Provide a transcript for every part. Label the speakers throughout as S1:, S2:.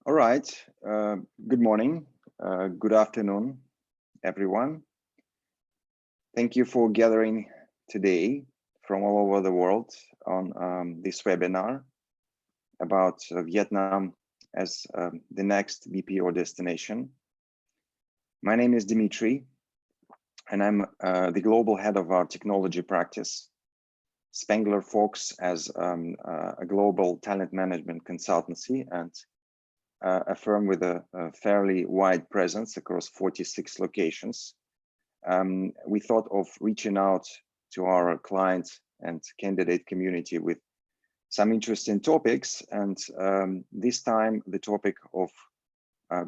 S1: All right. Good morning. Good afternoon, everyone. Thank you for gathering today from all over the world on this webinar about Vietnam as the next BPO destination. My name is Dimitri, and I'm the global head of our technology practice, SpenglerFox, as a global talent management consultancy and a firm with a fairly wide presence across 46 locations. We thought of reaching out to our client and candidate community with some interesting topics. And this time, the topic of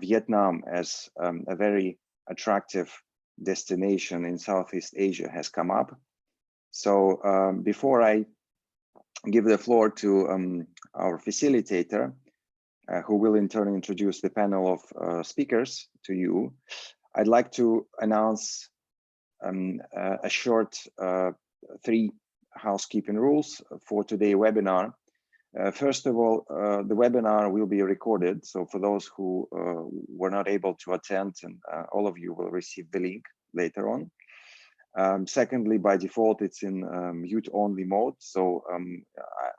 S1: Vietnam as a very attractive destination in Southeast Asia has come up. So before I give the floor to our facilitator, who will in turn introduce the panel of speakers to you, I'd like to announce a short 3 housekeeping rules for today's webinar. First of all, the webinar will be recorded. So for those who were not able to attend, and all of you will receive the link later on. Secondly, by default, it's in mute-only mode. So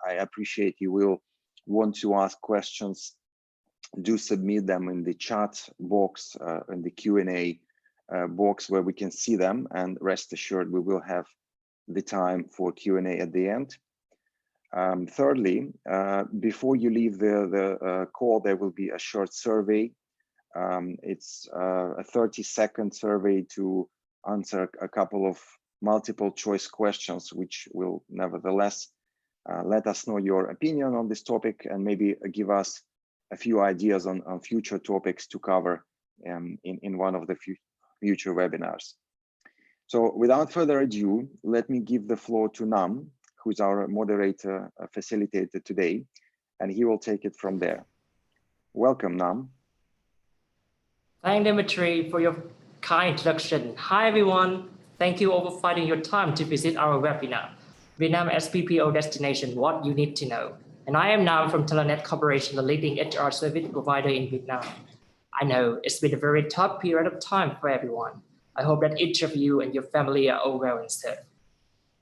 S1: I appreciate you will want to ask questions, do submit them in the chat box, in the Q&A box where we can see them, and rest assured we will have the time for Q&A at the end. Thirdly, before you leave the call, there will be a short survey. It's a 30-second survey to answer a couple of multiple choice questions, which will nevertheless let us know your opinion on this topic and maybe give us a few ideas on future topics to cover in one of the future webinars. So without further ado, let me give the floor to Nam, who's our moderator, facilitator today, and he will take it from there. Welcome, Nam.
S2: Thank Dimitri for your kind introduction. Hi, everyone. Thank you all for finding your time to visit our webinar, Vietnam as BPO Destination, What You Need to Know. And I am Nam from TalentNet Corporation, the leading HR service provider in Vietnam. I know it's been a very tough period of time for everyone. I hope that each of you and your family are all well and safe.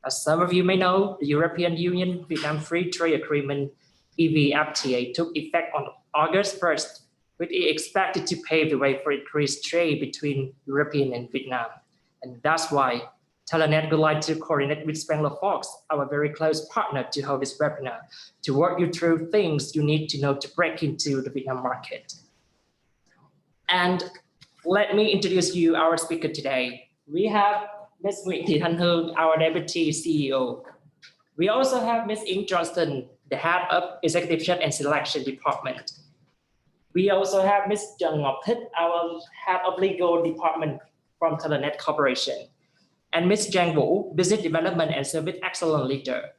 S2: As some of you may know, the European Union Vietnam Free Trade Agreement, EVFTA, took effect on August 1st, which is expected to pave the way for increased trade between European and Vietnam. And that's why TalentNet would like to coordinate with SpenglerFox, our very close partner, to hold this webinar, to walk you through things you need to know to break into the Vietnam market. And let me introduce you our speaker today. We have Ms. Nguyễn Thị Thanh Hương, our Deputy CEO. We also have Ms. Ying Johnston, the Head of Executive Search and Selection Department. We also have Ms. Trần Ngọc Thích, our Head of Legal Department from TalentNet Corporation, and Ms. Giang Vũ, Business Development and Service Excellence Leader.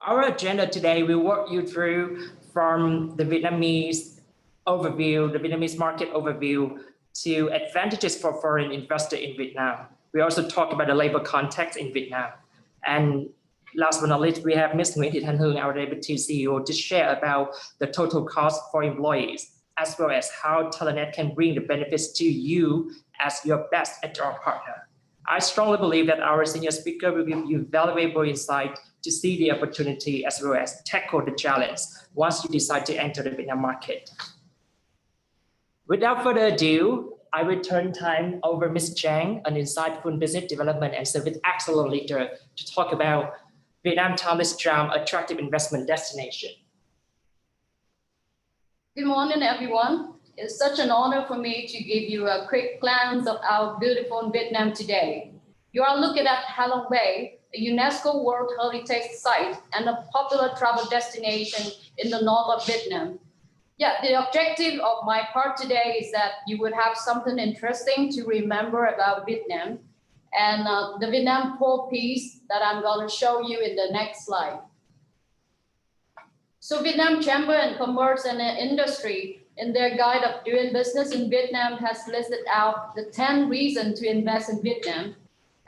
S2: Our agenda today will walk you through from the Vietnamese overview, the Vietnamese market overview, to advantages for foreign investors in Vietnam. We also talk about the labor context in Vietnam. And last but not least, we have Ms. Nguyễn Thị Thanh Hương, our Deputy CEO, to share about the total cost for employees, as well as how TalentNet can bring the benefits to you as your best HR partner. I strongly believe that our senior speaker will give you valuable insight to see the opportunity as well as tackle the challenge once you decide to enter the Vietnam market. Without further ado, I will turn time over Ms. Chang, an insightful business development and service excellence leader, to talk about Vietnam Tourist Charm, attractive investment destination.
S3: Good morning, everyone. It's such an honor for me to give you a quick glance of our beautiful Vietnam today. You are looking at Ha Long Bay, a UNESCO World Heritage Site and a popular travel destination in the north of Vietnam. Yeah, the objective of my part today is that you would have something interesting to remember about Vietnam and the Vietnam Pole piece that I'm going to show you in the next slide. So Vietnam Chamber and Commerce and Industry, in their guide of doing business in Vietnam, has listed out the 10 reasons to invest in Vietnam.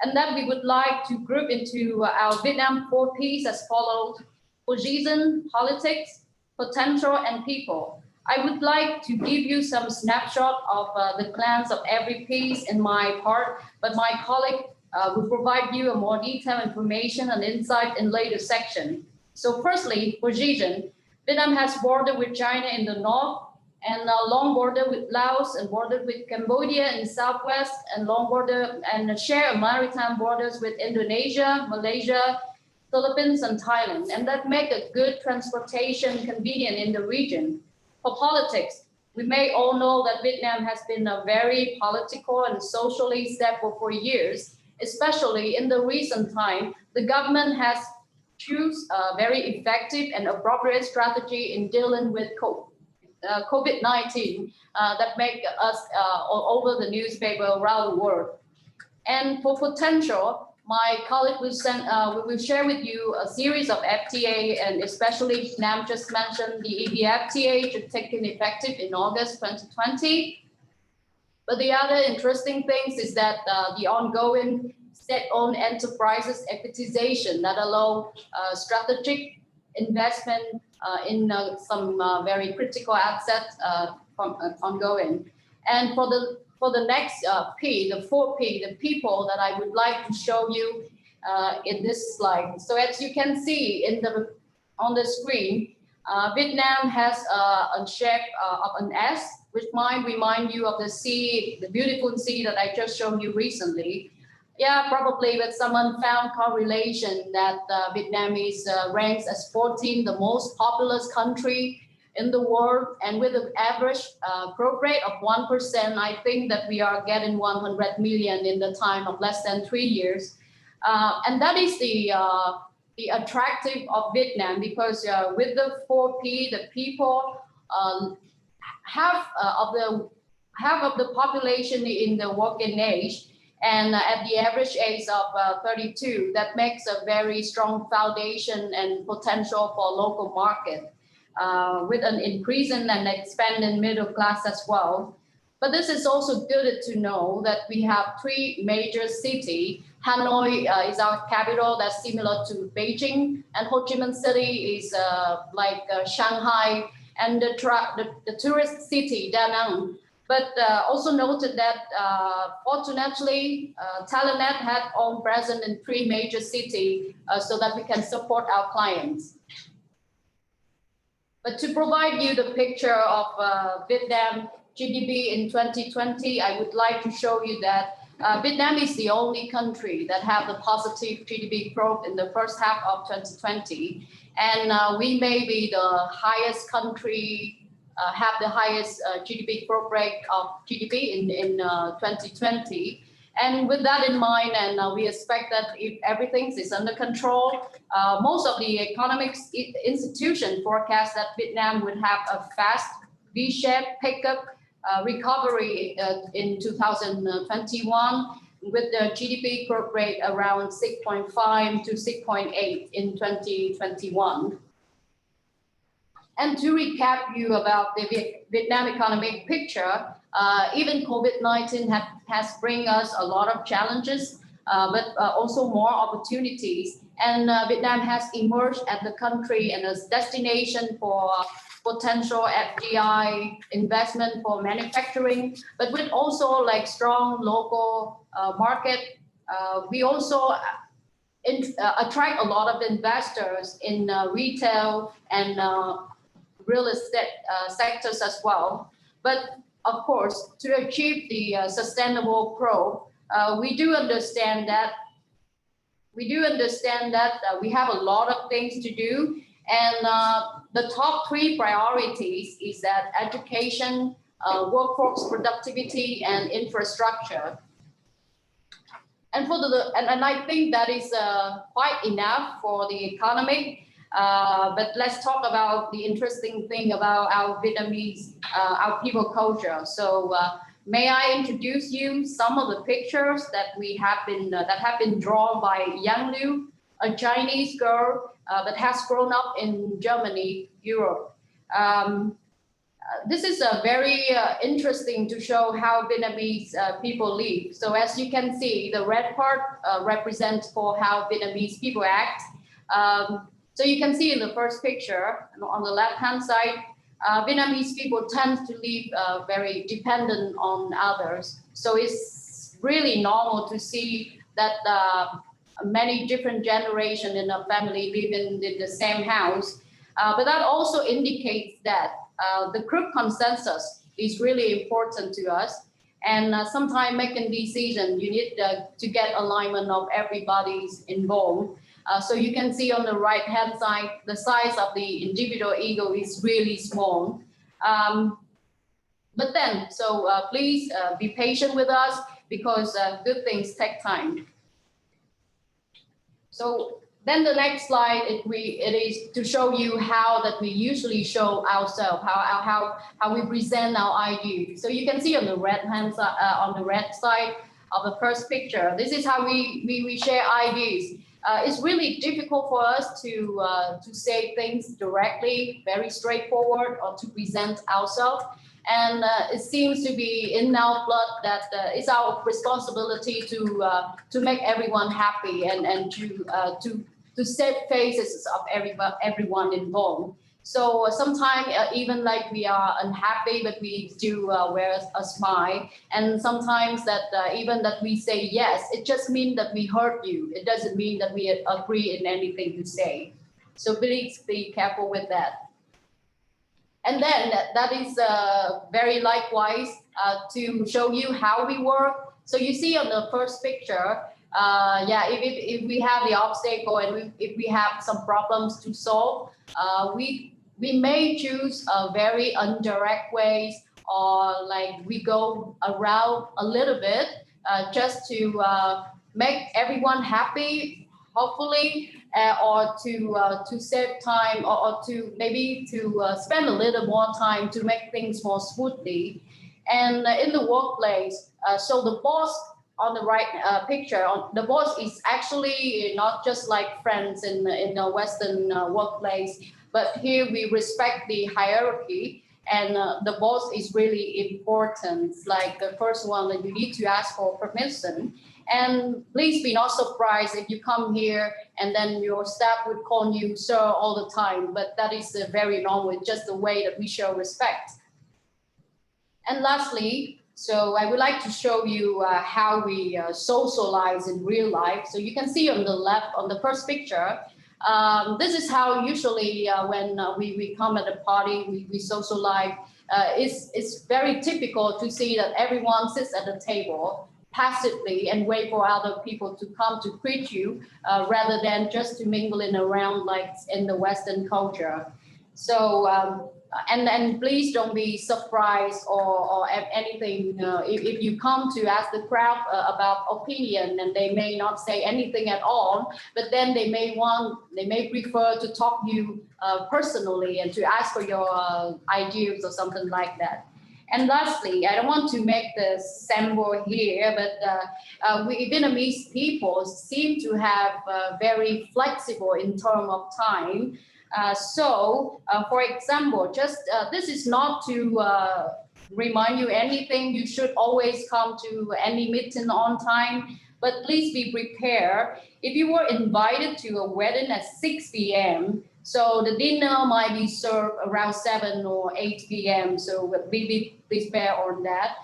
S3: and that we would like to group into our Vietnam 4Ps as follows: position, politics, potential, and people. I would like to give you some snapshot of the plans of every piece in my part, but my colleague will provide you a more detailed information and insight in later section. So firstly, position. Vietnam has border with China in the north, and a long border with Laos, and border with Cambodia in the southwest, and long border and a share of maritime borders with Indonesia, Malaysia, Philippines, and Thailand, and that make a good transportation convenient in the region. For politics, we may all know that Vietnam has been a very political and socially stable for years, especially in the recent time. The government has choose a very effective and appropriate strategy in dealing with COVID-19 that make us all over the newspaper around the world. And for potential, my colleague will share with you a series of FTA, and especially Nam just mentioned the EBFTA should take in effective in August 2020. But the other interesting things is that the ongoing state-owned enterprises equitization that allow strategic investment in some very critical assets from ongoing. And for the next P, the 4P, the people that I would like to show you in this slide. So as you can see on the screen, Vietnam has a shape of an S, which might remind you of the sea, the beautiful sea that I just showed you recently. Yeah, probably, but someone found correlation that Vietnam is ranks as 14th, the most populous country in the world, and with an average growth rate of 1%, I think that we are getting 100 million in the time of less than 3 years, and that is the attractive of Vietnam, because with the 4P, the people half of the population in the working age. And at the average age of 32, that makes a very strong foundation and potential for local market with an increasing and expanding middle class as well. But this is also good to know that we have 3 major cities. Hanoi is our capital, that's similar to Beijing, and Ho Chi Minh City is like Shanghai, and the tourist city, Da Nang. But also noted that fortunately, TalentNet had own presence in 3 major cities so that we can support our clients. But to provide you the picture of Vietnam GDP in 2020, I would like to show you that Vietnam is the only country that have the positive GDP growth in the first half of 2020. And we may be the highest country, have the highest GDP growth rate of GDP in 2020. And with that in mind, and we expect that if everything is under control, most of the economics institution forecast that Vietnam would have a fast V-shaped pickup recovery in 2021, with the GDP growth rate around 6.5 to 6.8 in 2021. And to recap you about the Vietnam economic picture, even COVID-19 has bring us a lot of challenges, but also more opportunities. And Vietnam has emerged as the country and as destination for potential FDI investment for manufacturing, but with also like strong local market. We also attract a lot of investors in retail and real estate sectors as well. But of course, to achieve the sustainable growth, we do understand that we have a lot of things to do. And the top 3 priorities is that education, workforce productivity, and infrastructure. And and I think that is quite enough for the economic. But let's talk about the interesting thing about our Vietnamese, our people culture. So may I introduce you some of the pictures that have been drawn by Yang Liu, a Chinese girl that has grown up in Germany, Europe. This is very interesting to show how Vietnamese people live. So as you can see, the red part represents for how Vietnamese people act. So you can see in the first picture on the left-hand side, Vietnamese people tend to live very dependent on others. So it's really normal to see that many different generations in a family live in the same house. But that also indicates that the group consensus is really important to us. And sometimes making decisions, you need to get alignment of everybody's involved. So you can see on the right-hand side, the size of the individual ego is really small. But then, so please be patient with us because good things take time. So then the next slide, it is to show you how that we usually show ourselves, how we present our ideas. So you can see on the right-hand side, on the red side of the first picture, this is how we share ideas. It's really difficult for us to say things directly, very straightforward, or to present ourselves. And it seems to be in our blood that it's our responsibility to make everyone happy and to save faces of everyone involved. So sometimes even like we are unhappy, but we still wear a smile. And sometimes that even that we say yes, it just means that we heard you. It doesn't mean that we agree in anything you say. So please be careful with that. And then that is very likewise to show you how we work. So you see on the first picture, if we have the obstacle and if we have some problems to solve, we may choose a very indirect ways, or like we go around a little bit just to make everyone happy, hopefully, or to save time, or to maybe to spend a little more time to make things more smoothly. And in the workplace, so the boss on the right picture, the boss is actually not just like friends in the Western workplace, but here we respect the hierarchy, and the boss is really important. Like the first one that you need to ask for permission. And please be not surprised if you come here and then your staff would call you sir all the time, but that is very normal, just the way that we show respect. And lastly, so I would like to show you how we socialize in real life. So you can see on the left, on the first picture, this is how usually when we come at a party, we socialize. It's very typical to see that everyone sits at the table passively and wait for other people to come to greet you rather than just to mingling around like in the Western culture. So, and please don't be surprised or anything if you come to ask the crowd about opinion, and they may not say anything at all, but then they may prefer to talk to you personally and to ask for your ideas or something like that. And lastly, I don't want to make the sample here, but we Vietnamese people seem to have very flexible in terms of time. So, for example, just this is not to remind you anything. You should always come to any meeting on time, but please be prepared. If you were invited to a wedding at 6 p.m., so the dinner might be served around 7 or 8 p.m. So be prepared on that.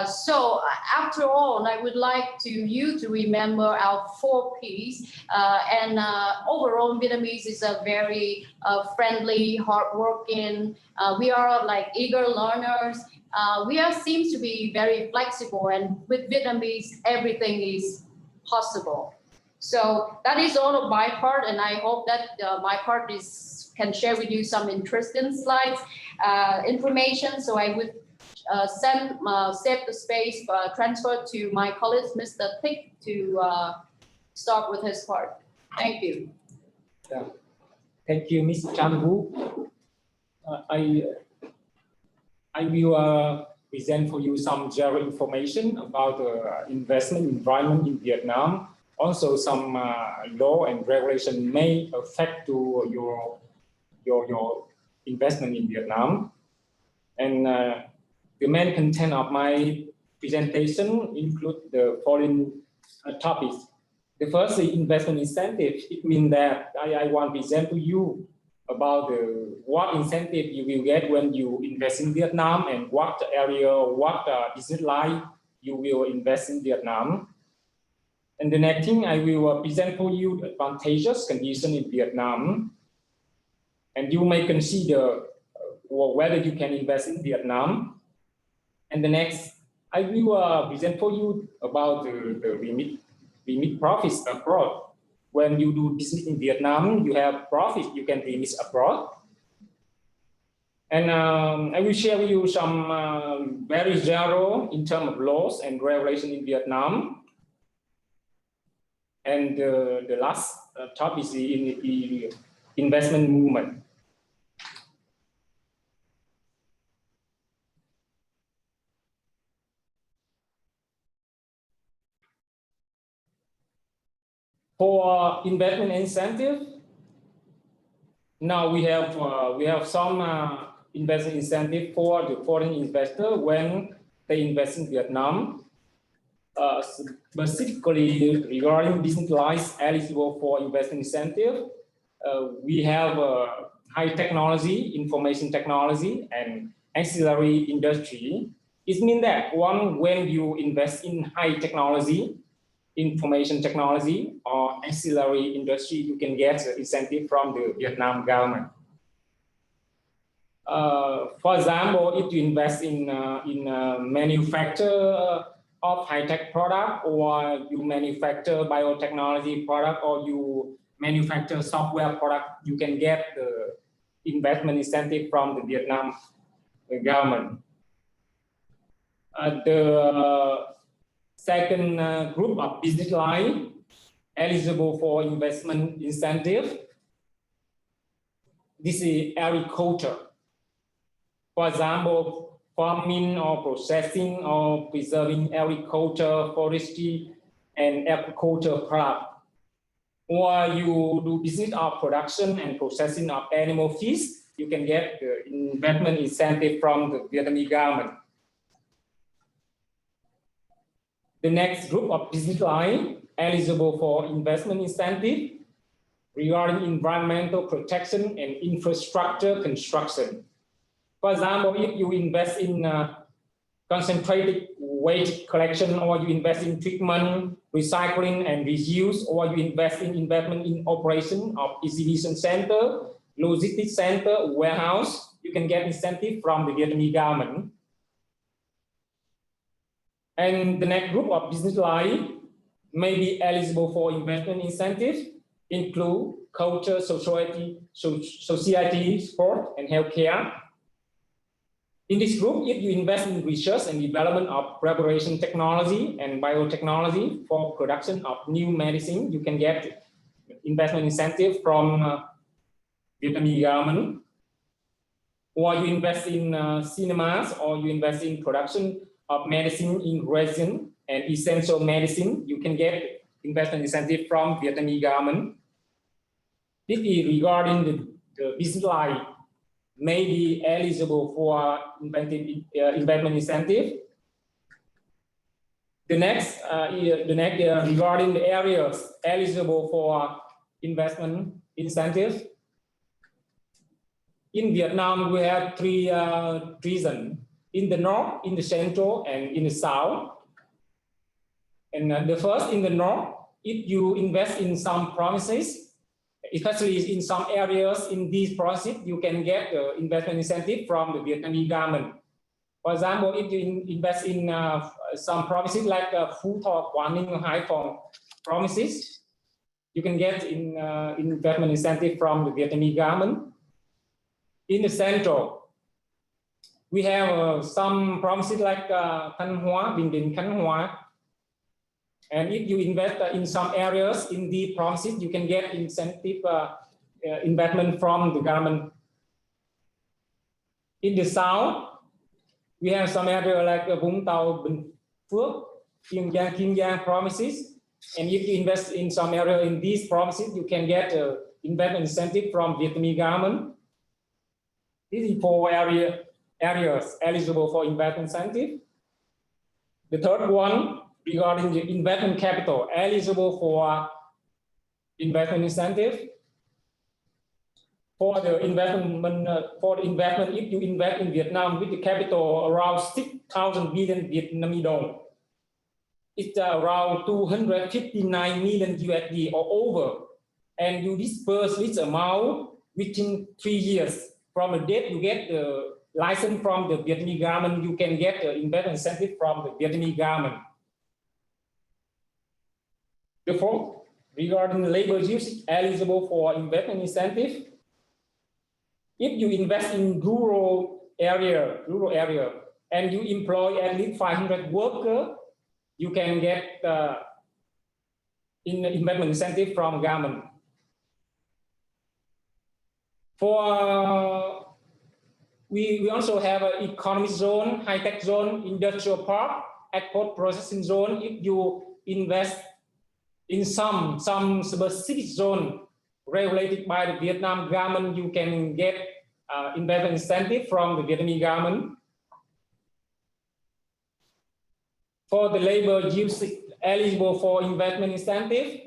S3: So after all, I would like you to remember our 4 Ps. And overall, Vietnamese is a very friendly, hardworking. We are like eager learners. Seems to be very flexible, and with Vietnamese, everything is possible. So that is all of my part, and I hope that my part can share with you some interesting slides, information. So I would save the space, transfer to my colleague, Mr. Thick, to start with his part. Thank you.
S4: Yeah. Thank you, Ms. Chan Woo. I will present for you some general information about the investment environment in Vietnam. Also, some law and regulation may affect to your investment in Vietnam. And the main content of my presentation include the following topics. The first is investment incentive. It means that I want to present to you about what incentive you will get when you invest in Vietnam and what area, what business line you will invest in Vietnam. And the next thing, I will present for you the advantageous condition in Vietnam. And you may consider whether you can invest in Vietnam. And the next, I will present for you about the remit profits abroad. When you do business in Vietnam, you have profit, you can remit abroad. And I will share with you some very general in terms of laws and regulation in Vietnam. And the last topic is in investment movement. For investment incentive, now we have some investment incentive for the foreign investor when they invest in Vietnam. Specifically regarding business lines eligible for investment incentive, we have high technology, information technology, and ancillary industry. It means that when you invest in high technology, information technology, or ancillary industry, you can get incentive from the Vietnam government. For example, if you invest in manufacture of high-tech product, or you manufacture biotechnology product, or you manufacture software product, you can get the investment incentive from the Vietnam government. The second group of business line eligible for investment incentive, this is agriculture. For example, farming or processing or preserving agriculture, forestry, and agriculture product. Or you do business of production and processing of animal feed, you can get the investment incentive from the Vietnamese government. The next group of business line eligible for investment incentive regarding environmental protection and infrastructure construction. For example, if you invest in concentrated waste collection, or you invest in treatment, recycling, and reuse, or you invest in investment in operation of exhibition center, logistics center, warehouse, you can get incentive from the Vietnamese government. And the next group of business line may be eligible for investment incentive include culture, society, sport, and healthcare. In this group, if you invest in research and development of preparation technology and biotechnology for production of new medicine, you can get investment incentive from Vietnamese government. Or you invest in cinemas, or you invest in production of medicine ingredient and essential medicine, you can get investment incentive from Vietnamese government. This is regarding the business line may be eligible for investment incentive. The next regarding the areas eligible for investment incentive. In Vietnam, we have three regions: in the north, in the central, and in the south. And the first, in the north, if you invest in some provinces, especially in some areas in these provinces, you can get the investment incentive from the Vietnamese government. For example, if you invest in some provinces like Phu Thọ, Quảng Ninh, Hải Phòng provinces, you can get investment incentive from the Vietnamese government. In the central, we have some provinces like Thanh Hóa, Bình Định, Khánh Hòa. And if you invest in some areas in the provinces, you can get incentive investment from the government. In the south, we have some areas like Vũng Tàu, Bình Phước, Kiên Giang provinces. And if you invest in some area in these provinces, you can get investment incentive from Vietnamese government. This is for areas eligible for investment incentive. The third one regarding the investment capital eligible for investment incentive. For the investment, if you invest in Vietnam with the capital around 6,000 billion Vietnamese dong, it's around 259 million USD or over, and you disperse this amount within 3 years. From the date you get the license from the Vietnamese government, you can get the investment incentive from the Vietnamese government. The fourth, regarding the labor use eligible for investment incentive, if you invest in rural area, and you employ at least 500 workers, you can get investment incentive from government. For we also have an economic zone, high-tech zone, industrial park, export processing zone. If you invest in some specific zone regulated by the Vietnam government, you can get investment incentive from the Vietnamese government. For the labor use eligible for investment incentive,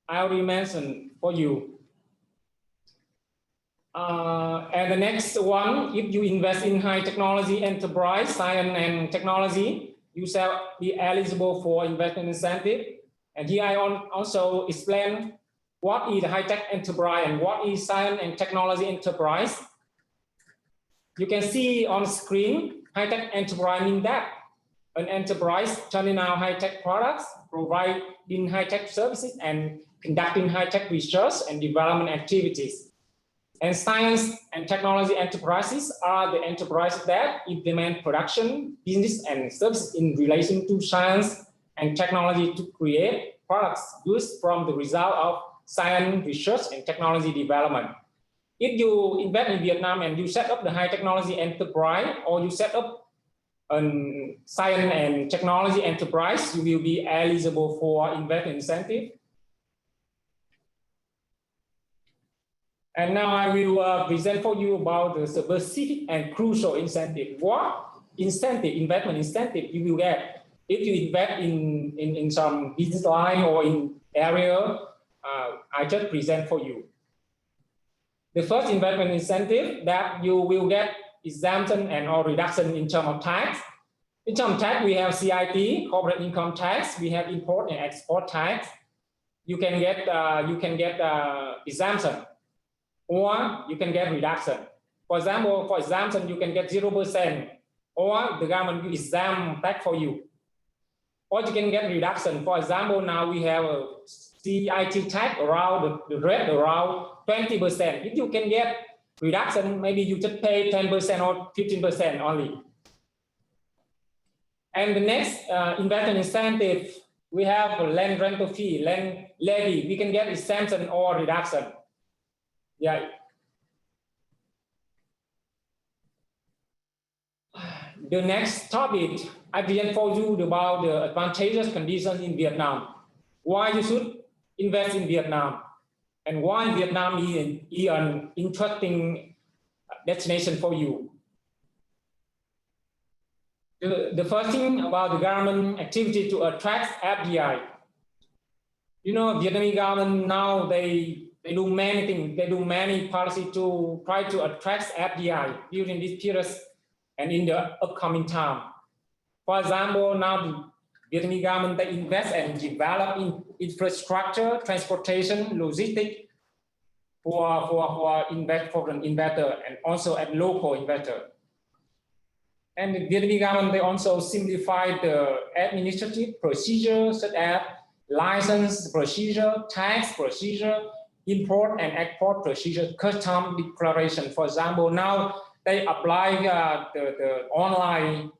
S4: I already mentioned for you. And the next one, if you invest in high technology enterprise, science and technology, you shall be eligible for investment incentive. And here I also explain what is high-tech enterprise and what is science and technology enterprise. You can see on screen, high-tech enterprise means that an enterprise turning out high-tech products, providing high-tech services, and conducting high-tech research and development activities. And science and technology enterprises are the enterprises that implement production, business, and services in relation to science and technology to create products, goods from the result of science, research, and technology development. If you invest in Vietnam and you set up the high technology enterprise, or you set up a science and technology enterprise, you will be eligible for investment incentive. And now I will present for you about the specific and crucial incentive. What investment incentive you will get if you invest in some business line or in area I just present for you. The first investment incentive that you will get exemption and or reduction in terms of tax. In terms of tax, we have CIT, corporate income tax. We have import and export tax. You can get exemption, or you can get reduction. For example, for exemption, you can get 0%, or the government will exempt tax for you. Or you can get reduction. For example, now we have a CIT tax around the rate around 20%. If you can get reduction, maybe you just pay 10% or 15% only. And the next investment incentive, we have land rental fee, land levy. We can get exemption or reduction. Yeah. The next topic, I present for you about the advantageous conditions in Vietnam. Why you should invest in Vietnam, and why Vietnam is an interesting destination for you. The first thing about the government activity to attract FDI. You know, Vietnamese government now they do many things. They do many policy to try to attract FDI during this period and in the upcoming time. For example, now the Vietnamese government they invest and develop in infrastructure, transportation, logistics for an investor and also at local investor. And the Vietnamese government they also simplified the administrative procedure such as license procedure, tax procedure, import and export procedure, custom declaration. For example, now they apply the online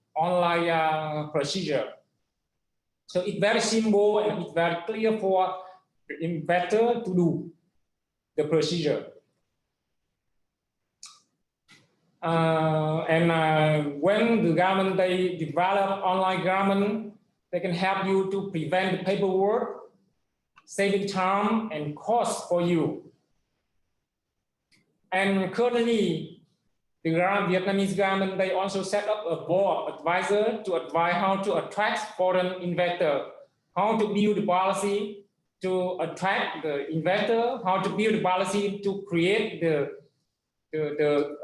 S4: procedure. So it's very simple and it's very clear for the investor to do the procedure. When the government they develop online government, they can help you to prevent the paperwork, saving time and cost for you. And currently, The Vietnamese government, they also set up a board advisor to advise how to attract foreign investor, how to build the policy to attract the investor, how to build the policy to create the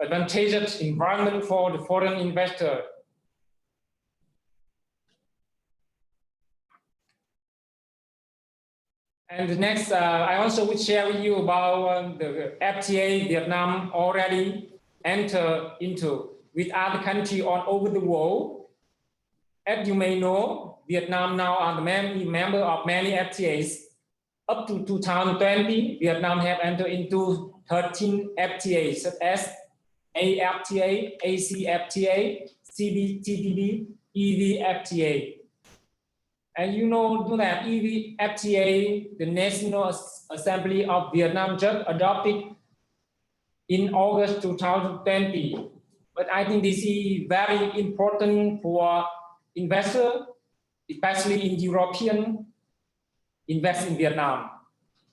S4: advantageous environment for the foreign investor. And the next, I also would share with you about the FTA Vietnam already enter into with other countries all over the world. As you may know, Vietnam now are the member of many FTAs. Up to 2020, Vietnam have entered into 13 FTAs, such as AFTA, ACFTA, CPTPP, EVFTA. And you know that EVFTA, the National Assembly of Vietnam just adopted in August 2020. But I think this is very important for investors, especially in European invest in Vietnam.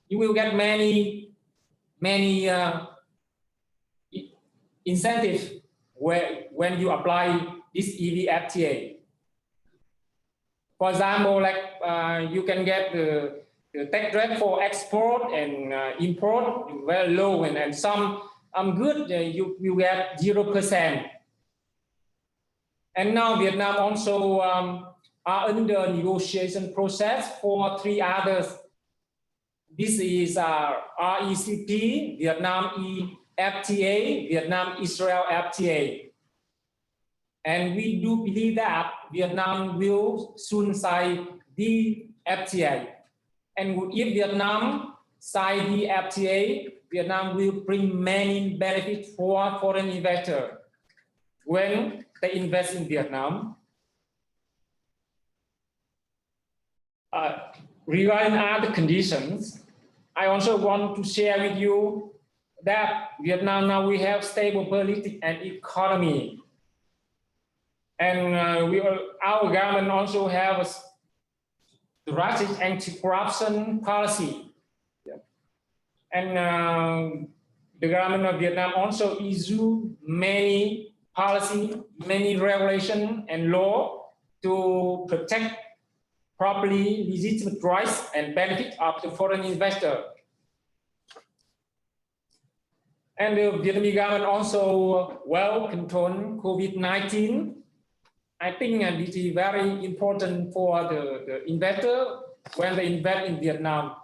S4: You will get many incentives when you apply this EVFTA. For example, like you can get the tax rate for export and import very low, and some good, you get 0%. And now Vietnam also are under negotiation process for 3 others. This is RECP, Vietnam FTA, Vietnam Israel FTA. And we do believe that Vietnam will soon sign the FTA. And if Vietnam sign the FTA, Vietnam will bring many benefits for foreign investors when they invest in Vietnam. Regarding other conditions, I also want to share with you that Vietnam now we have stable politics and economy. And our government also have a drastic anti-corruption policy. Yeah. And the government of Vietnam also issue many policy, many regulation and law to protect properly legitimate rights and benefit of the foreign investor. And the Vietnamese government also well control COVID-19. I think this is very important for the investor when they invest in Vietnam.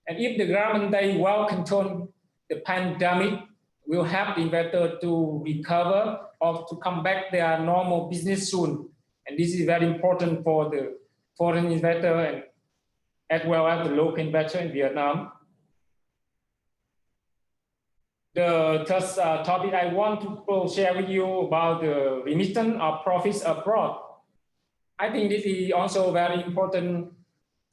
S4: And if the government they well control the pandemic, will help the investor to recover or to come back their normal business soon. And this is very important for the foreign investor and as well as the local investor in Vietnam. The third topic I want to share with you about the remittance of profits abroad. I think this is also very important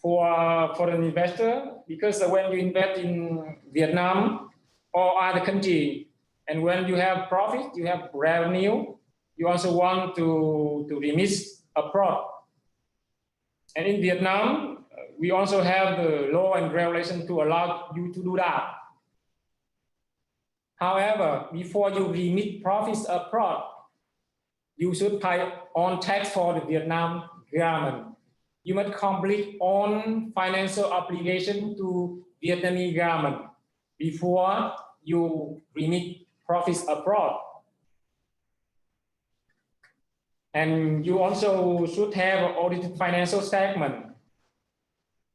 S4: for foreign investor because when you invest in Vietnam or other country, and when you have profit, you have revenue, you also want to remit abroad. And in Vietnam, we also have the law and regulation to allow you to do that. However, before you remit profits abroad, you should pay on tax for the Vietnam government. You must complete on financial obligation to Vietnamese government before you remit profits abroad. And you also should have an audited financial statement.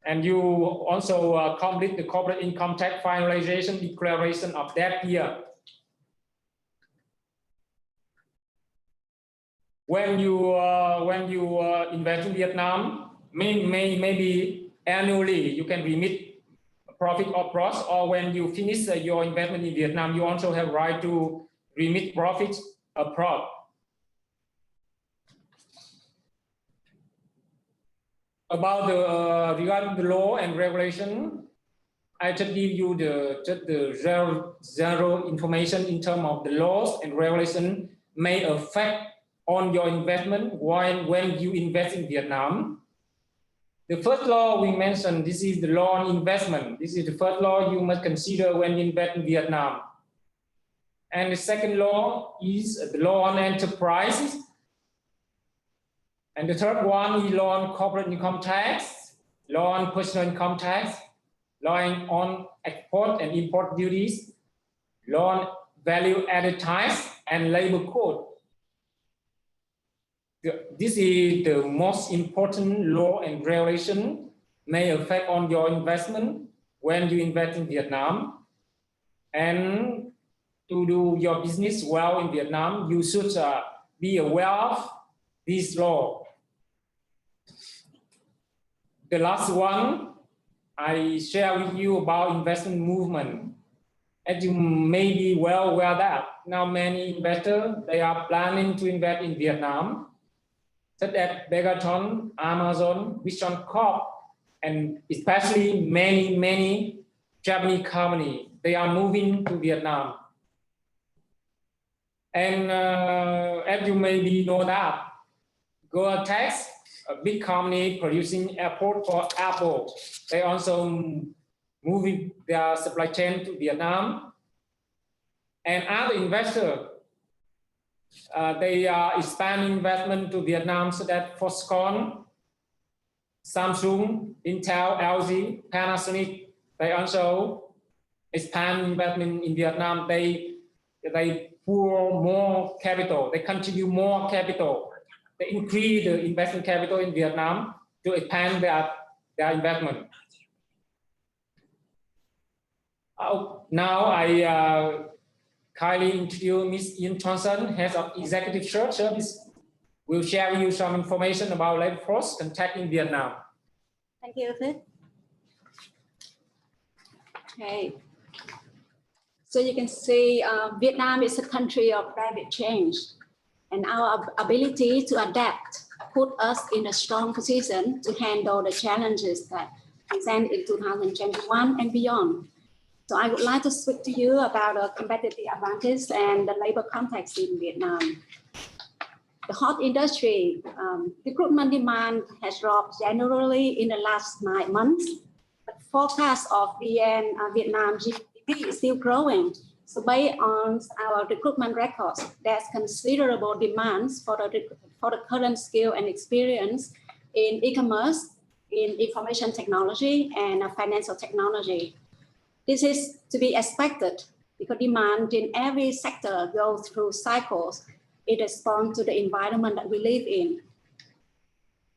S4: And you also complete the corporate income tax finalization declaration of that year. When you invest in Vietnam, maybe annually you can remit profit or loss, or when you finish your investment in Vietnam, you also have right to remit profits abroad. About the regarding the law and regulation, I just give you the zero information in terms of the laws and regulation may affect on your investment when you invest in Vietnam. The first law we mentioned, this is the law on investment. This is the first law you must consider when you invest in Vietnam. And the second law is the law on enterprises. And the third one is law on corporate income tax, law on personal income tax, law on export and import duties, law on value added tax, and labor code. This is the most important law and regulation may affect on your investment when you invest in Vietnam. And to do your business well in Vietnam, you should be aware of this law. The last one, I share with you about investment movement. As you may be well aware that now many investors, they are planning to invest in Vietnam, such as Begaton, Amazon, Vision Corp, and especially many Japanese companies, they are moving to Vietnam. And as you maybe know that, Gore-Tex, a big company producing airport for Apple, they also moving their supply chain to Vietnam. And other investors, they are expanding investment to Vietnam so that Foxconn, Samsung, Intel, LG, Panasonic, they also expand investment in Vietnam. They pour more capital, they contribute more capital, they increase the investment capital in Vietnam to expand their investment. Now I kindly introduce Ms. Ian Johnson, Head of Executive Search Service, will share with you some information about labor force contact in Vietnam.
S5: Thank you, Phil. Okay. So you can see Vietnam is a country of rapid change, and our ability to adapt put us in a strong position to handle the challenges that present in 2021 and beyond. So I would like to speak to you about the competitive advantage and the labor context in Vietnam. The hot industry, recruitment demand has dropped generally in the last 9 months, but forecast of Vietnam GDP is still growing. So based on our recruitment records, there's considerable demands for the current skill and experience in e-commerce, in information technology, and financial technology. This is to be expected because demand in every sector goes through cycles. It responds to the environment that we live in.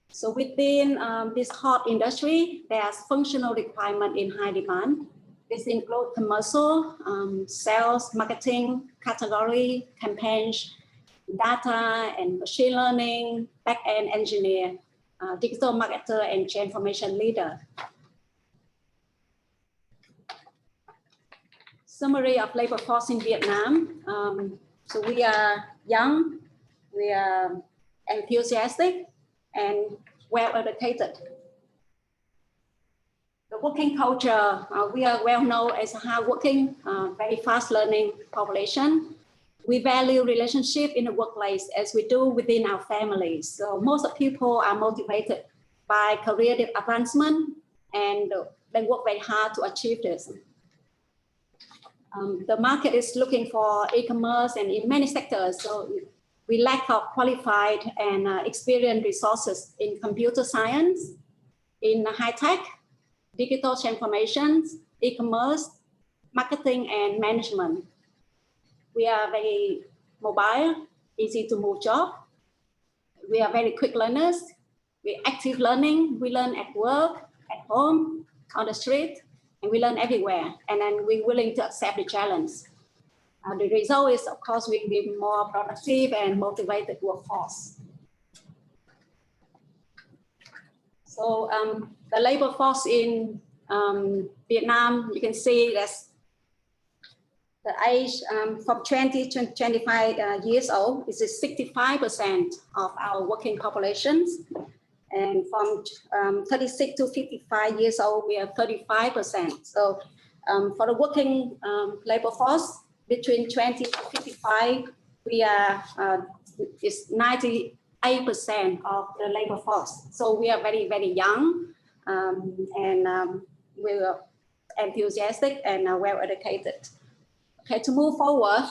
S5: So within this hot industry, there's functional requirement in high demand. This includes commercial, sales, marketing, category, campaigns, data and machine learning, back-end engineer, digital marketer, and change information leader. Summary of labor force in Vietnam. So we are young, we are enthusiastic, and well-educated. The working culture, we are well known as a hardworking, very fast-learning population. We value relationship in the workplace as we do within our families. So most of people are motivated by career advancement, and they work very hard to achieve this. The market is looking for e-commerce and in many sectors, so we lack of qualified and experienced resources in computer science, in high-tech, digital transformations, e-commerce, marketing, and management. We are very mobile, easy to move job. We are very quick learners. We're active learning. We learn at work, at home, on the street, and we learn everywhere. And then we're willing to accept the challenge. The result is, of course, we be more productive and motivated workforce. So the labor force in Vietnam, you can see that's the age from 20 to 25 years old is 65% of our working populations. And from 36 to 55 years old, we are 35%. So for the working labor force, between 20 to 55, we are is 98% of the labor force. So we are very, very young, and we're enthusiastic and well educated. Okay, to move forward,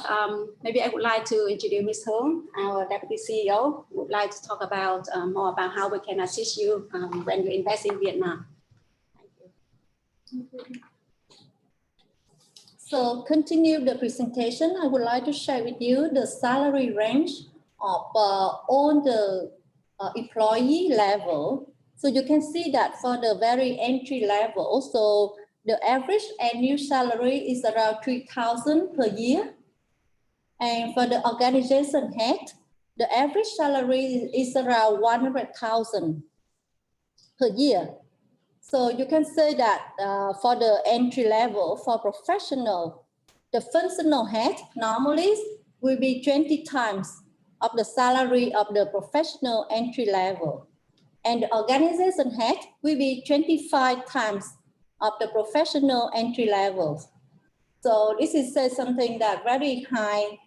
S5: maybe I would like to introduce Ms. Hong, our Deputy CEO, would like to talk about more about how we can assist you when you invest in Vietnam. Thank you.
S6: So continue the presentation, I would like to share with you the salary range of all the employee level. So you can see that for the very entry level, so the average annual salary is around 3,000 per year. And for the organization head, the average salary is around 100,000 per year. So you can say that for the entry level, for professional, the functional head normally will be 20 times of the salary of the professional entry level. And the organization head will be 25 times of the professional entry level. So this is something that very high,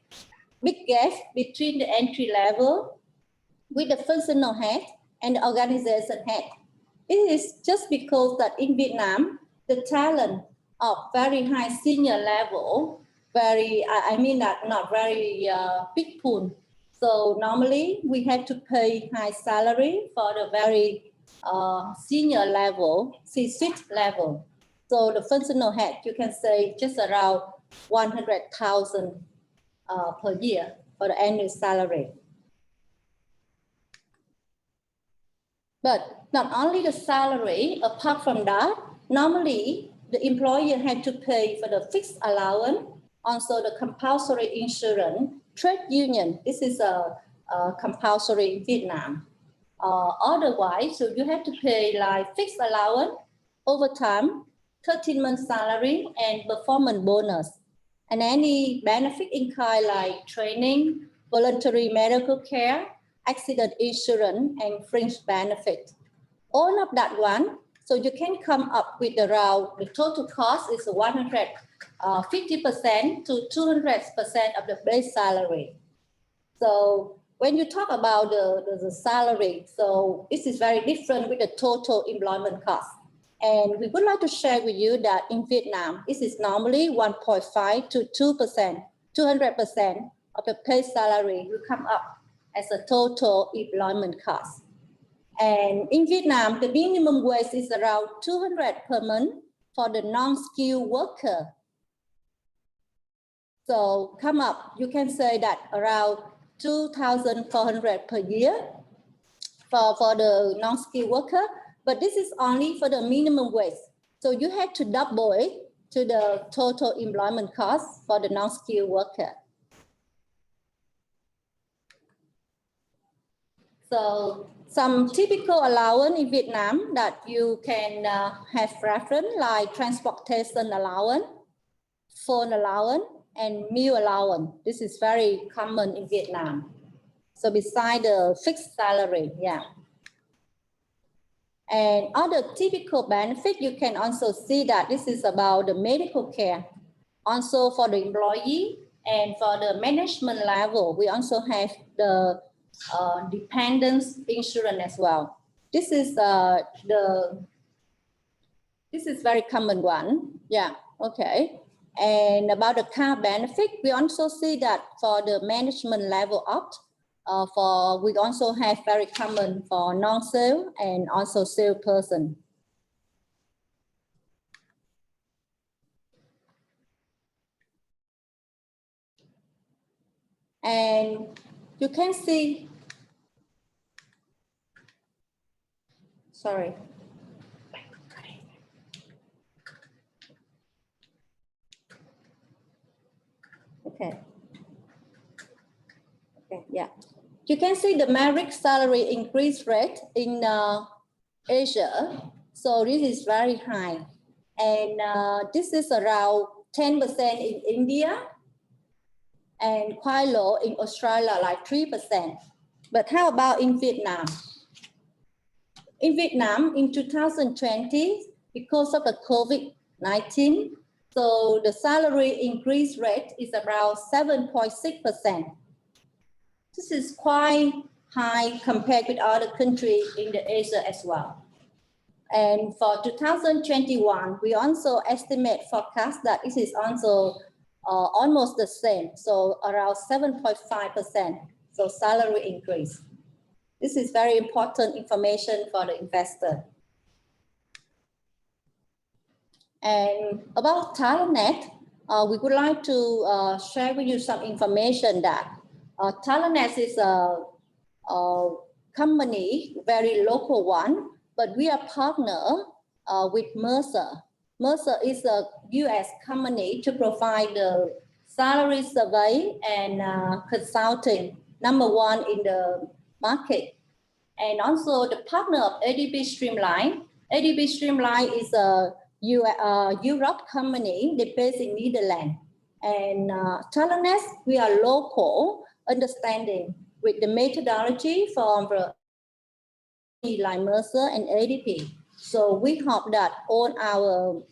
S6: big gap between the entry level with the functional head and the organization head. It is just because that in Vietnam, the talent of very high senior level, I mean that not very big pool. So normally we have to pay high salary for the very senior level, C-suite level. So the functional head, you can say just around 100,000 per year for the annual salary. But not only the salary, apart from that, normally the employer had to pay for the fixed allowance, also the compulsory insurance, trade union. This is a compulsory in Vietnam. Otherwise, so you have to pay like fixed allowance, overtime, 13-month salary, and performance bonus. And any benefit in kind like training, voluntary medical care, accident insurance, and fringe benefit. All of that one, so you can come up with around the total cost is 150% to 200% of the base salary. So when you talk about the salary, so this is very different with the total employment cost. And we would like to share with you that in Vietnam, this is normally 1.5 to 2%, 200% of the pay salary will come up as a total employment cost. And in Vietnam, the minimum wage is around 200 per month for the non-skilled worker. So come up, you can say that around 2,400 per year for the non-skilled worker, but this is only for the minimum wage. So you have to double it to the total employment cost for the non-skilled worker. So some typical allowance in Vietnam that you can have reference like transportation allowance, phone allowance, and meal allowance. This is very common in Vietnam. So beside the fixed salary, yeah. And other typical benefit, you can also see that this is about the medical care. Also for the employee and for the management level, we also have the dependence insurance as well. This is very common one. Yeah, okay. And about the car benefit, we also see that for the management level up, we also have very common for non-sale and also sale person. And you can see, sorry. Okay. Okay, yeah. You can see the merit salary increase rate in Asia. So this is very high. And this is around 10% in India and quite low in Australia, like 3%. But how about in Vietnam? In Vietnam, in 2020, because of the COVID-19, so the salary increase rate is around 7.6%. This is quite high compared with other countries in the Asia as well. And for 2021, we also estimate forecast that this is also almost the same, so around 7.5%, so salary increase. This is very important information for the investor. And about TalentNet, we would like to share with you some information that TalentNet is a company, very local one, but we are partner with Mercer. Mercer is a US company to provide the salary survey and consulting, #1 in the market. And also the partner of ADP Streamline. ADP Streamline is a Europe company, they're based in Netherlands. And TalentNet, we are local, understanding with the methodology from the like Mercer and ADP. So we hope that all our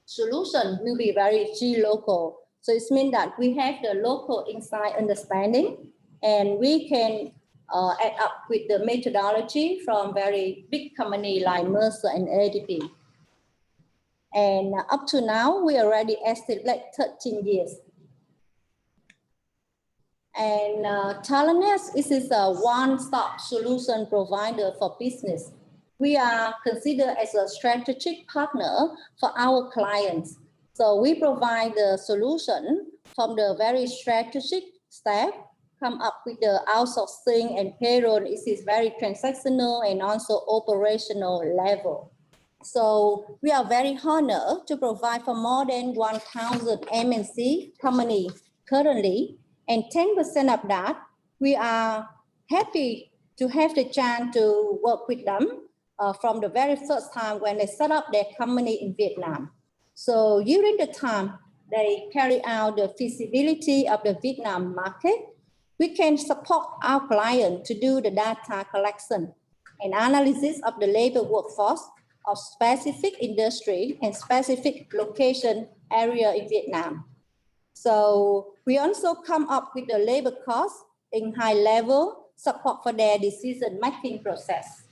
S6: solution will be very G-local. So it means that we have the local inside understanding, and we can add up with the methodology from very big company like Mercer and ADP. And up to now, we already established 13 years. And TalentNet is a one-stop solution provider for business. We are considered as a strategic partner for our clients. So we provide the solution from the very strategic step, come up with the outsourcing and payroll. It is very transactional and also operational level. So we are very honored to provide for more than 1,000 MNC companies currently, and 10% of that, we are happy to have the chance to work with them from the very first time when they set up their company in Vietnam. So during the time they carry out the feasibility of the Vietnam market, we can support our client to do the data collection and analysis of the labor workforce of specific industry and specific location area in Vietnam. So we also come up with the labor cost in high level support for their decision-making process.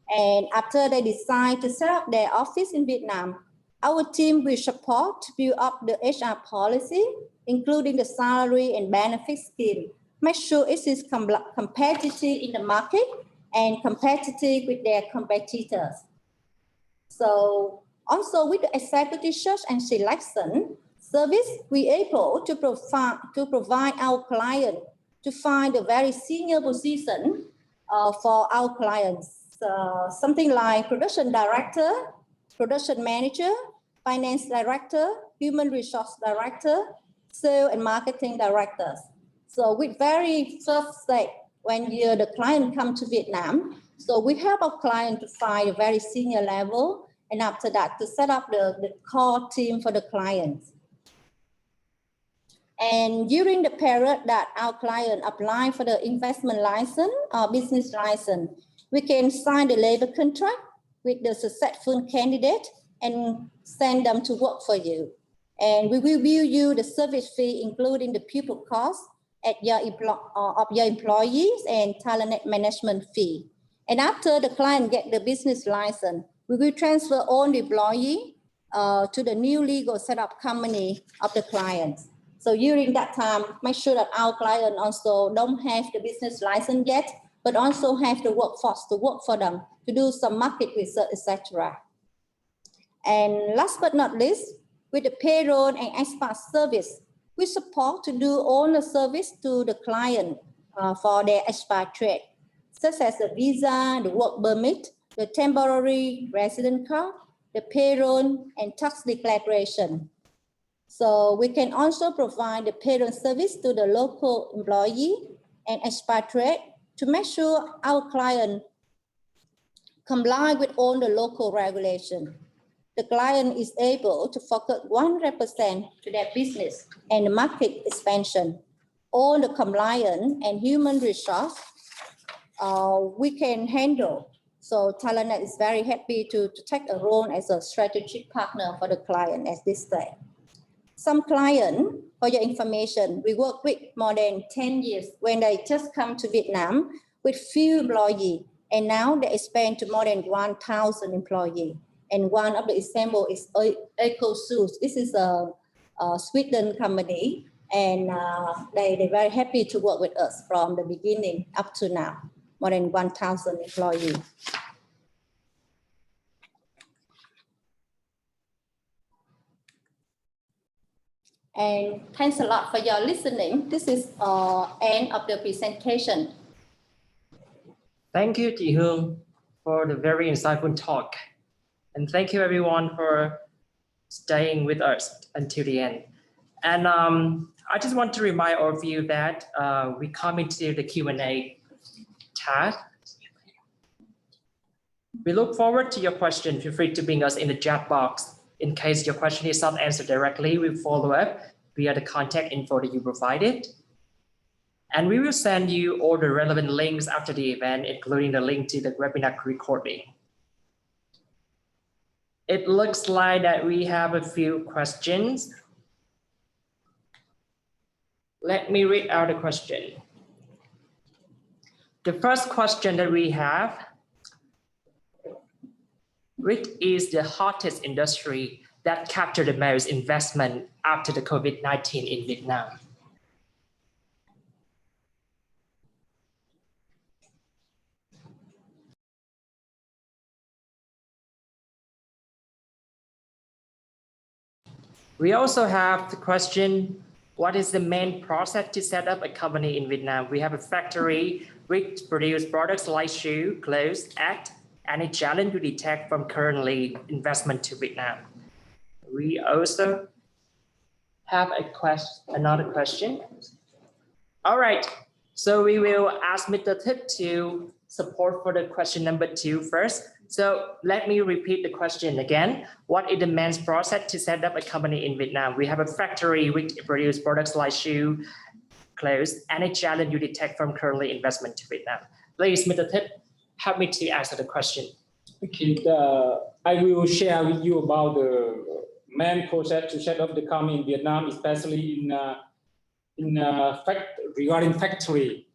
S6: And after they decide to set up their office in Vietnam, our team will support to build up the HR policy, including the salary and benefit scheme. Make sure it is competitive in the market and competitive with their competitors. So also with the executive search and selection service, we are able to provide our client to find a very senior position for our clients. Something like production director, production manager, finance director, human resource director, sales and marketing directors. So with very first step, when the client come to Vietnam, so we help our client to find a very senior level, and after that to set up the core team for the clients. And during the period that our client apply for the investment license or business license, we can sign the labor contract with the successful candidate and send them to work for you. And we will bill you the service fee, including the people cost of your employees and TalentNet management fee. And after the client get the business license, we will transfer all the employee to the new legal setup company of the client. So during that time, make sure that our client also don't have the business license yet, but also have the workforce to work for them, to do some market research, etc. And last but not least, with the payroll and expat service, we support to do all the service to the client for their expatriate, such as the visa, the work permit, the temporary resident card, the payroll, and tax declaration. So we can also provide the payroll service to the local employee and expatriate to make sure our client comply with all the local regulations. The client is able to focus 100% to their business and the market expansion. All the compliance and human resource we can handle. So TalentNet is very happy to take a role as a strategic partner for the client at this time. Some client, for your information, we work with more than 10 years when they just come to Vietnam with few employees, and now they expand to more than 1,000 employees. And one of the example is EcoShoes. This is a Sweden company, and they're very happy to work with us from the beginning up to now, more than 1,000 employees. And thanks a lot for your listening. This is end of the presentation.
S2: Thank you, Chị Hương, for the very insightful talk. And thank you everyone for staying with us until the end. And I just want to remind all of you that we come into the Q&A tab. We look forward to your question. Feel free to bring us in the chat box. In case your question is not answered directly, we'll follow up via the contact info that you provided. And we will send you all the relevant links after the event, including the link to the webinar recording. It looks like that we have a few questions. Let me read out the question. The first question that we have: which is the hottest industry that captured the most investment after the COVID-19 in Vietnam? We also have the question, what is the main process to set up a company in Vietnam? We have a factory which produce products like shoe, clothes, act, any challenge you detect from currently investment to Vietnam. We also have another question. All right, so we will ask Mr. Thích to support for the question number 2 first. So let me repeat the question again. What is the main process to set up a company in Vietnam? We have a factory which produce products like shoe, clothes, any challenge you detect from currently investment to Vietnam. Please, Mr. Thích, help me to answer the question.
S4: Okay, I will share with you about the main process to set up the company in Vietnam, especially regarding factory.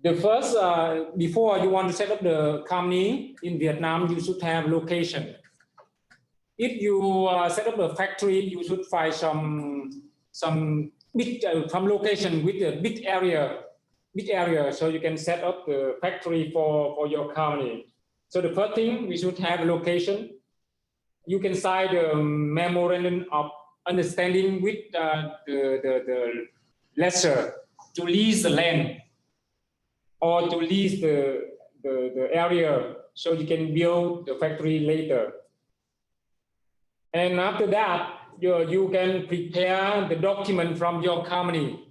S4: The first, before you want to set up the company in Vietnam, you should have location. If you set up a factory, you should find some big location with a big area, so you can set up the factory for your company. So the first thing, we should have a location. You can sign the memorandum of understanding with the lessor to lease the land or to lease the area, so you can build the factory later. And after that, you can prepare the document from your company.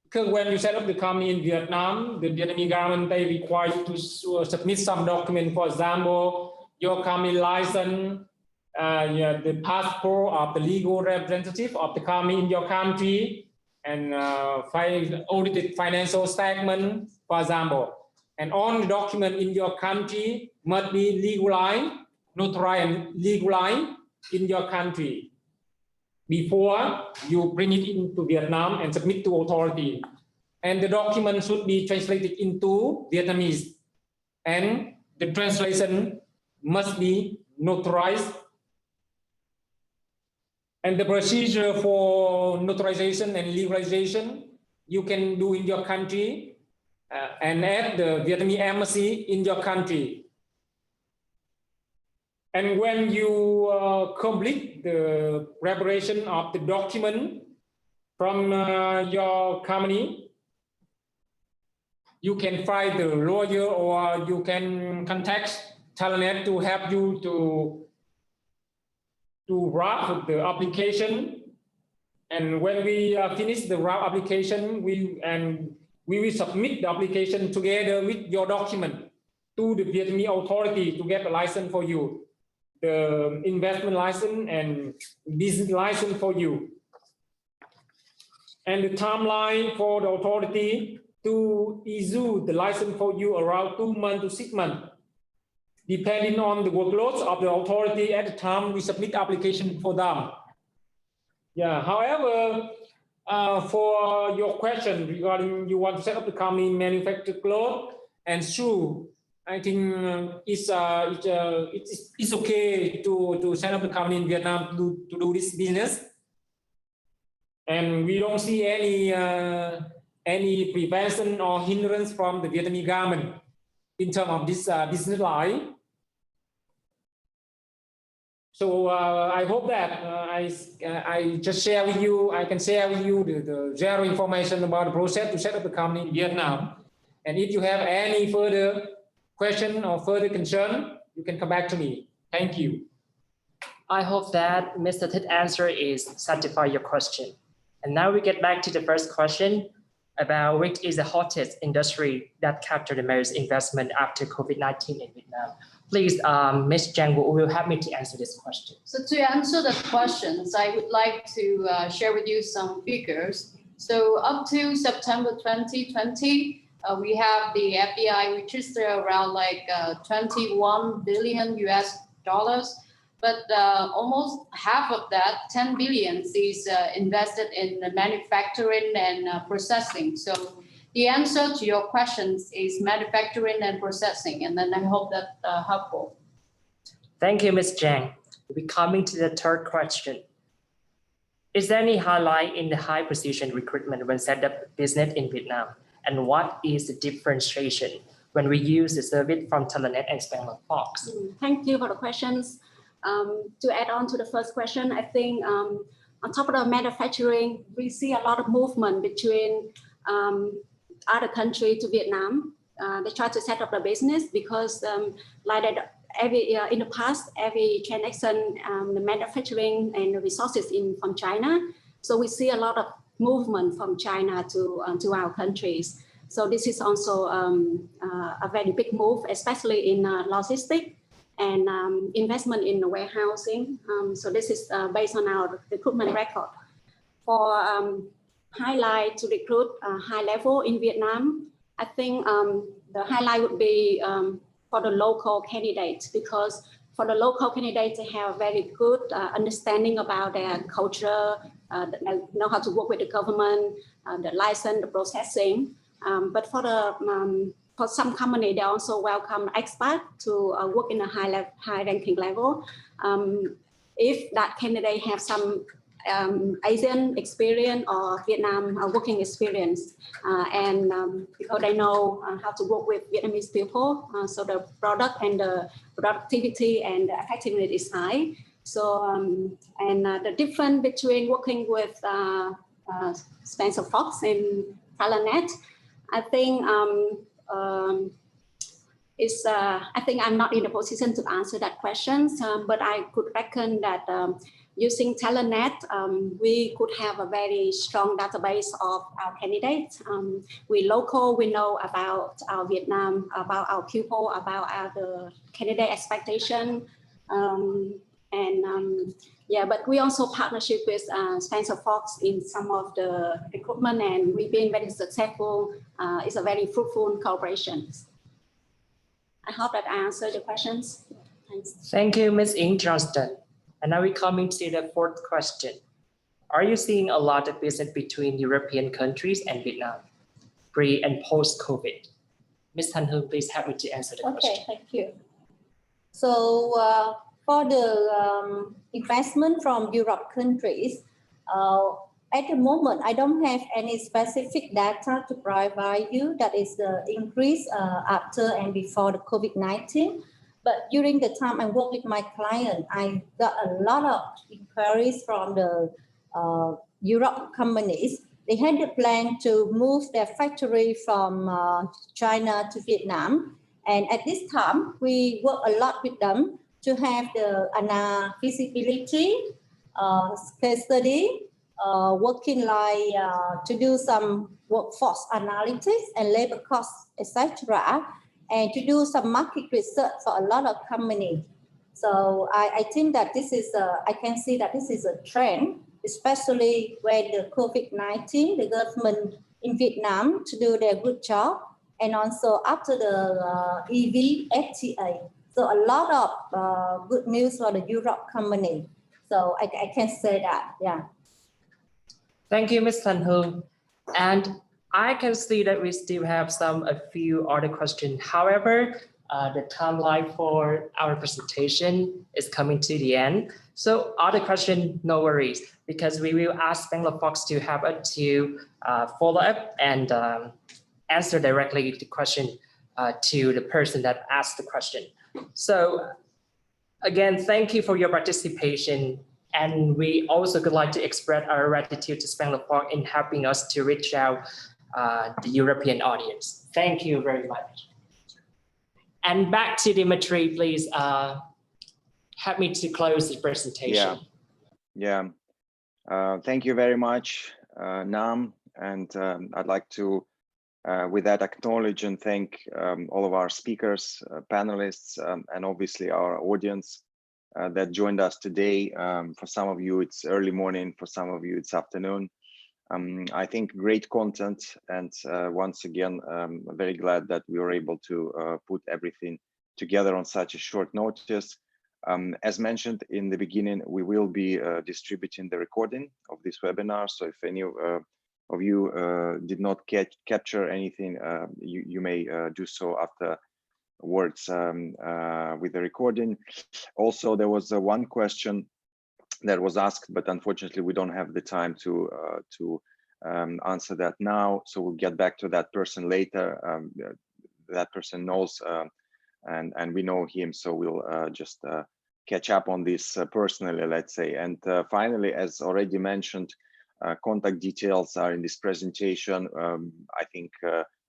S4: Because when you set up the company in Vietnam, the Vietnamese government, they require you to submit some document. For example, your company license, the passport of the legal representative of the company in your country, and audited financial statement, for example. And all the document in your country must be legalized, notarized and legalized in your country before you bring it into Vietnam and submit to authority. And the document should be translated into Vietnamese, and the translation must be notarized. And the procedure for notarization and legalization you can do in your country and at the Vietnamese embassy in your country. And when you complete the preparation of the document from your company, you can find the lawyer, or you can contact TalentNet to help you to wrap the application. And when we finish the wrap application, we will submit the application together with your document to the Vietnamese authority to get a license for you, the investment license and business license for you. And the timeline for the authority to issue the license for you around 2 months to 6 months, depending on the workloads of the authority at the time we submit application for them. Yeah, however, for your question regarding you want to set up the company in manufacture clothes and shoe, I think it's okay to set up the company in Vietnam to do this business. and we don't see any prevention or hindrance from the Vietnamese government in terms of this business line. So I hope that I just share with you, I can share with you the general information about the process to set up the company in Vietnam. And if you have any further question or further concern, you can come back to me. Thank you.
S2: I hope that Mr. Thit's answer is satisfy your question. And now we get back to the first question about which is the hottest industry that captured the most investment after COVID-19 in Vietnam. Please, Ms. Zhang will help me to answer this question.
S3: So to answer the questions, I would like to share with you some figures. So up to September 2020, we have the FDI registered around like 21 billion US dollars. But almost half of that, 10 billion, is invested in manufacturing and processing. So the answer to your questions is manufacturing and processing. And then I hope that helpful.
S2: Thank you, Ms. Zhang. We're coming to the third question. Is there any highlight in the high position recruitment when set up business in Vietnam? And what is the differentiation when we use the service from TalentNet and SpenglerFox?
S5: Thank you for the questions. To add on to the first question, I think on top of the manufacturing, we see a lot of movement between other countries to Vietnam. They try to set up a business because like that in the past, every transaction, the manufacturing and the resources from China. So we see a lot of movement from China to our countries. So this is also a very big move, especially in logistics and investment in warehousing. So this is based on our recruitment record. For highlight to recruit high level in Vietnam, I think the highlight would be for the local candidates, because for the local candidates, they have very good understanding about their culture, they know how to work with the government, the license, the processing. But for some company, they also welcome expats to work in a high ranking level. If that candidate have some Asian experience or Vietnam working experience, and because they know how to work with Vietnamese people, so the product and the productivity and the effectiveness is high. So the difference between working with SpenglerFox and TalentNet, I think I think I'm not in a position to answer that question, but I could reckon that using TalentNet, we could have a very strong database of our candidates. We local, we know about our Vietnam, about our people, about the candidate expectation. Yeah, but we also partnership with SpenglerFox in some of the recruitment, and we've been very successful. It's a very fruitful cooperation. I hope that answered the questions. Thanks.
S2: Thank you, Ms. Ing Johnston. And now we're coming to the fourth question. Are you seeing a lot of business between European countries and Vietnam, pre and post-COVID? Ms. Thanh Hương, please help me to answer the question.
S6: Okay, thank you. So for the investment from Europe countries, at the moment, I don't have any specific data to provide you that is the increase after and before the COVID-19. But during the time I work with my client, I got a lot of inquiries from the Europe companies. They had the plan to move their factory from China to Vietnam. And at this time, we work a lot with them to have the feasibility, case study, working like to do some workforce analytics and labor costs, etc., and to do some market research for a lot of companies. So I think that this is I can see that this is a trend, especially when the COVID-19, the government in Vietnam to do their good job, and also after the EV FTA. So a lot of good news for the Europe company. So I can say that, yeah.
S2: Thank you, Ms. Thanh Hương. And I can see that we still have a few other questions. However, the timeline for our presentation is coming to the end. So other question, no worries, because we will ask SpenglerFox to help us to follow up and answer directly the question to the person that asked the question. So again, thank you for your participation. And we also would like to express our gratitude to SpenglerFox in helping us to reach out the European audience. Thank you very much. And back to Dimitri, please help me to close the presentation.
S1: Yeah. Thank you very much, Nam. And I'd like to, with that, acknowledge and thank all of our speakers, panelists, and obviously our audience that joined us today. For some of you, it's early morning. For some of you, it's afternoon. I think great content, and once again, I'm very glad that we were able to put everything together on such a short notice. As mentioned in the beginning, we will be distributing the recording of this webinar. So if any of you did not capture anything, you may do so afterwards with the recording. Also, there was one question that was asked, but unfortunately we don't have the time to answer that now. So we'll get back to that person later. That person knows, and we know him, so we'll just catch up on this personally, let's say. And finally, as already mentioned, contact details are in this presentation. I think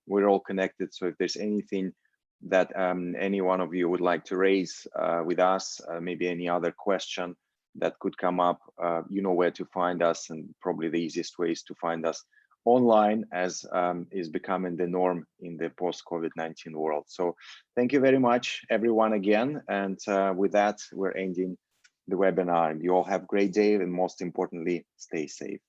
S1: we're all connected, so if there's anything that any one of you would like to raise with us, maybe any other question that could come up, you know where to find us, and probably the easiest way is to find us online, as is becoming the norm in the post-COVID-19 world. So thank you very much, everyone, again. And with that, we're ending the webinar. You all have a great day, and most importantly, stay safe.